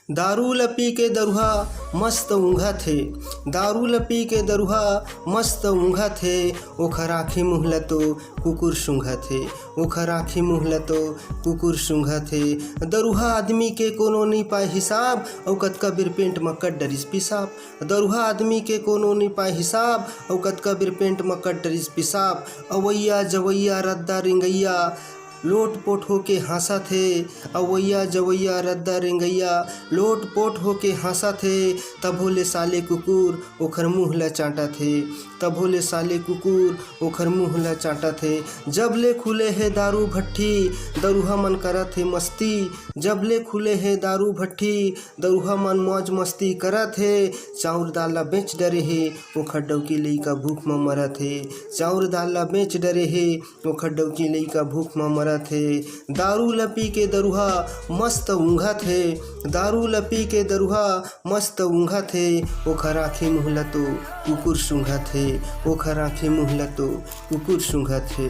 दारू ल पी के दरुहा मस्त ऊँघत हे, दारू ल पी के दरुहा मस्त ऊँघत हे। ओखर आँखी मुँह ल तो कुकुर सूंघत हे, ओखर आँखी मुँह ल तो कुकुर सूंघत हे। दरुहा आदमी के कोनो नहीं पाए हिसाब, अउ कतका बेर पेंट म कट डरिस पिसाब। दरुहा आदमी के कोनो नहीं पाए हिसाब, अउ कतका बेर पेंट म कट डरिस पिसाब। अवैया जवैया रद्दा रेंगैया लोट पोट होके हंसत हे, अवैया जवैया रद्दा रेंगैया लोट पोट होके हंसत हे। तभो ले साले कुकुर ओखर मुँह ल चाटत हे, तभो ले साले कुकुर ओखर मुँह ल चाटत हे। जब ले खुले हे दारू भट्ठी दरुहा मन करत हे मस्ती, जब ले खुले हे दारू भट्ठी दरुहा मन मौज मस्ती करत हे। चाउर दाल ल बेच डरे हे ओखर डउकी लइका भूख म मरत हे, चाउर दाल ल बेच डरे हे ओखर डउकी लइका भूख म मरत हे। दारू ल पी के दरुहा मस्त ऊँघत हे, दारू ल पी के दरुहा मस्त ऊँघत हे। ओखर आँखी मुँह ल तो कुकुर सूंघत हे, ओखर आँखी मुँह ल तो कुकुर सूंघत हे।